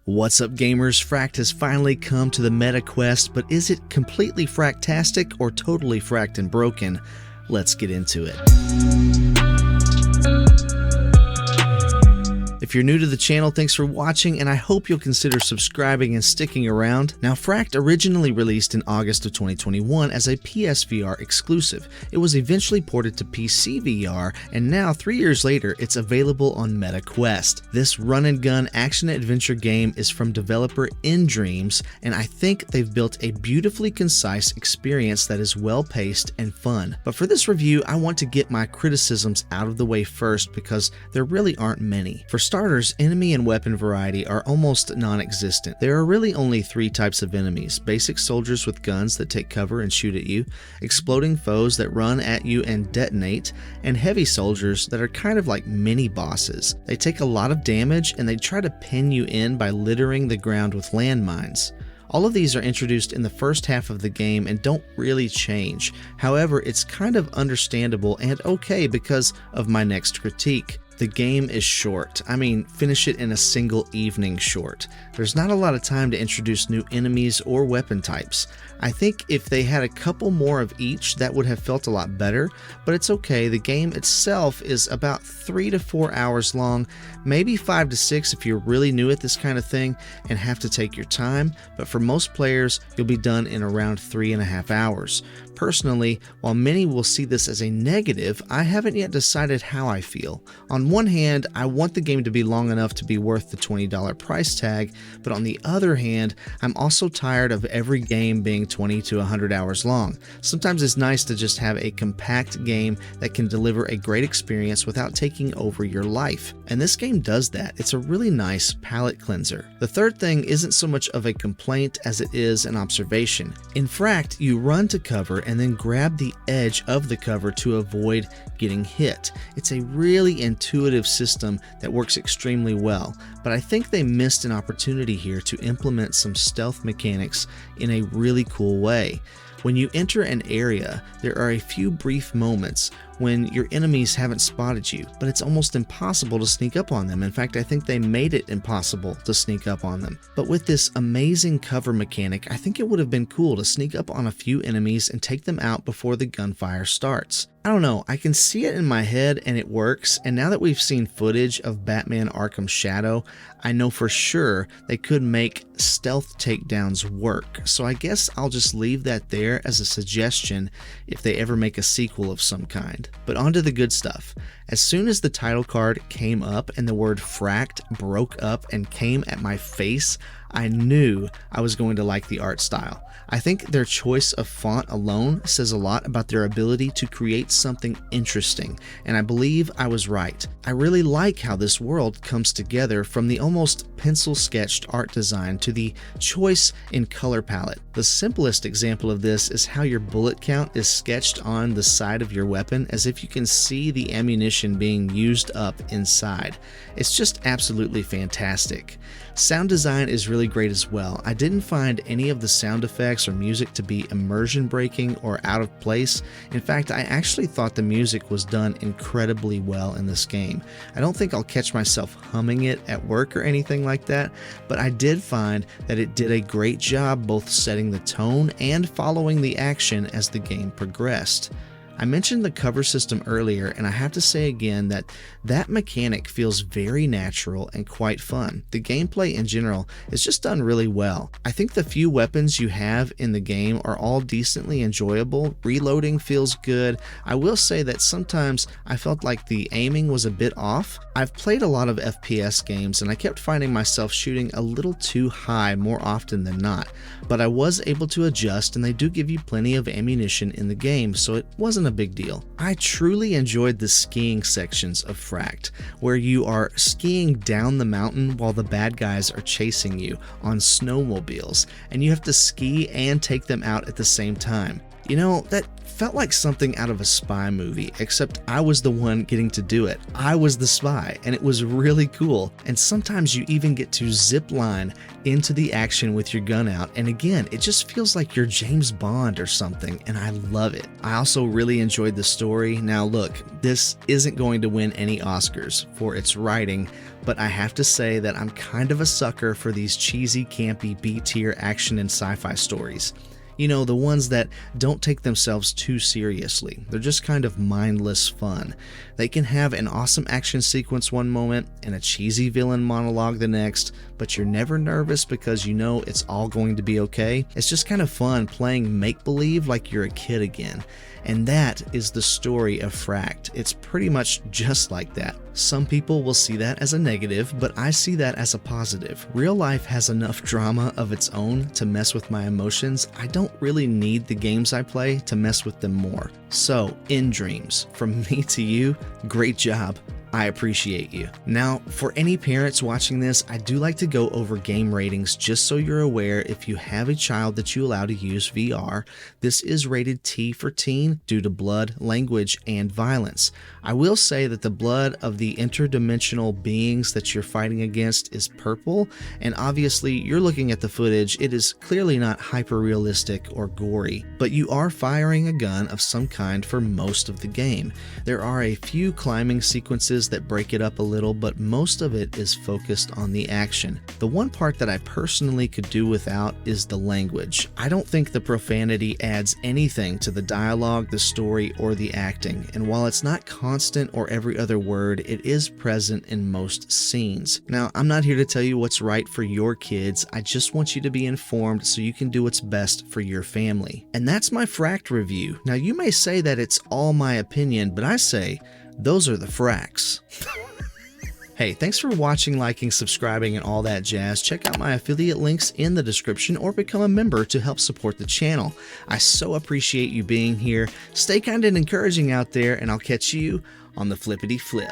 What's up, gamers? Fracked has finally come to the Meta Quest, but is it completely fracktastic or totally fracked and broken? Let's get into it. If you're new to the channel, thanks for watching, and I hope you'll consider subscribing and sticking around. Now, Fracked originally released in August of 2021 as a PSVR exclusive. It was eventually ported to PCVR, and now 3 years later, it's available on Meta Quest. This run-and-gun action-adventure game is from developer InDreams, and I think they've built a beautifully concise experience that is well-paced and fun. But for this review, I want to get my criticisms out of the way first because there really aren't many. For starters, enemy and weapon variety are almost non-existent. There are really only three types of enemies: basic soldiers with guns that take cover and shoot at you, exploding foes that run at you and detonate, and heavy soldiers that are kind of like mini bosses. They take a lot of damage and they try to pin you in by littering the ground with landmines. All of these are introduced in the first half of the game and don't really change. However, it's kind of understandable and okay because of my next critique. The game is short. I mean, finish it in a single evening short. There's not a lot of time to introduce new enemies or weapon types. I think if they had a couple more of each, that would have felt a lot better, but it's okay. The game itself is about 3 to 4 hours long, maybe 5 to 6 if you're really new at this kind of thing and have to take your time, but for most players, you'll be done in around 3.5 hours. Personally, while many will see this as a negative, I haven't yet decided how I feel. On one hand, I want the game to be long enough to be worth the $20 price tag, but on the other hand, I'm also tired of every game being 20 to 100 hours long. Sometimes it's nice to just have a compact game that can deliver a great experience without taking over your life. And this game does that. It's a really nice palate cleanser. The third thing isn't so much of a complaint as it is an observation. In Fracked, you run to cover and then grab the edge of the cover to avoid getting hit. It's a really intuitive system that works extremely well, but I think they missed an opportunity here to implement some stealth mechanics in a really cool way. When you enter an area, there are a few brief moments when your enemies haven't spotted you, but it's almost impossible to sneak up on them. In fact, I think they made it impossible to sneak up on them. But with this amazing cover mechanic, I think it would have been cool to sneak up on a few enemies and take them out before the gunfire starts. I don't know, I can see it in my head and it works, and now that we've seen footage of Batman Arkham Shadow, I know for sure they could make stealth takedowns work, so I guess I'll just leave that there as a suggestion if they ever make a sequel of some kind. But on to the good stuff. As soon as the title card came up and the word Fracked broke up and came at my face, I knew I was going to like the art style. I think their choice of font alone says a lot about their ability to create something interesting, and I believe I was right. I really like how this world comes together, from the almost pencil-sketched art design to the choice in color palette. The simplest example of this is how your bullet count is sketched on the side of your weapon as if you can see the ammunition being used up inside. It's just absolutely fantastic. Sound design is really great as well. I didn't find any of the sound effects or music to be immersion breaking or out of place. In fact, I actually thought the music was done incredibly well in this game. I don't think I'll catch myself humming it at work or anything like that, but I did find that it did a great job both setting the tone and following the action as the game progressed. I mentioned the cover system earlier, and I have to say again that that mechanic feels very natural and quite fun. The gameplay in general is just done really well. I think the few weapons you have in the game are all decently enjoyable. Reloading feels good. I will say that sometimes I felt like the aiming was a bit off. I've played a lot of FPS games and I kept finding myself shooting a little too high more often than not, but I was able to adjust, and they do give you plenty of ammunition in the game, so it wasn't a big deal. I truly enjoyed the skiing sections of Fracked, where you are skiing down the mountain while the bad guys are chasing you on snowmobiles, and you have to ski and take them out at the same time. You know, that felt like something out of a spy movie, except I was the one getting to do it. I was the spy, and it was really cool. And sometimes you even get to zip line into the action with your gun out, and again, it just feels like you're James Bond or something, and I love it. I also really enjoyed the story. Now look, this isn't going to win any Oscars for its writing, but I have to say that I'm kind of a sucker for these cheesy, campy, B-tier action and sci-fi stories. You know, the ones that don't take themselves too seriously. They're just kind of mindless fun. They can have an awesome action sequence one moment and a cheesy villain monologue the next, but you're never nervous because you know it's all going to be okay. It's just kind of fun playing make-believe like you're a kid again. And that is the story of Fracked. It's pretty much just like that. Some people will see that as a negative, but I see that as a positive. Real life has enough drama of its own to mess with my emotions. I don't really need the games I play to mess with them more. So, in dreams, from me to you, great job. I appreciate you. Now, for any parents watching this, I do like to go over game ratings just so you're aware if you have a child that you allow to use VR. This is rated T for teen due to blood, language, and violence. I will say that the blood of the interdimensional beings that you're fighting against is purple, and obviously you're looking at the footage, it is clearly not hyper-realistic or gory, but you are firing a gun of some kind for most of the game. There are a few climbing sequences that break it up a little, but most of it is focused on the action. The one part that I personally could do without is the language. I don't think the profanity adds anything to the dialogue, the story, or the acting, and while it's not constant or every other word, it is present in most scenes. Now, I'm not here to tell you what's right for your kids, I just want you to be informed so you can do what's best for your family. And that's my Fracked review. Now, you may say that it's all my opinion, but I say, those are the fracks. Hey, thanks for watching, liking, subscribing, and all that jazz. Check out my affiliate links in the description or become a member to help support the channel. I so appreciate you being here. Stay kind and encouraging out there, and I'll catch you on the flippity flip.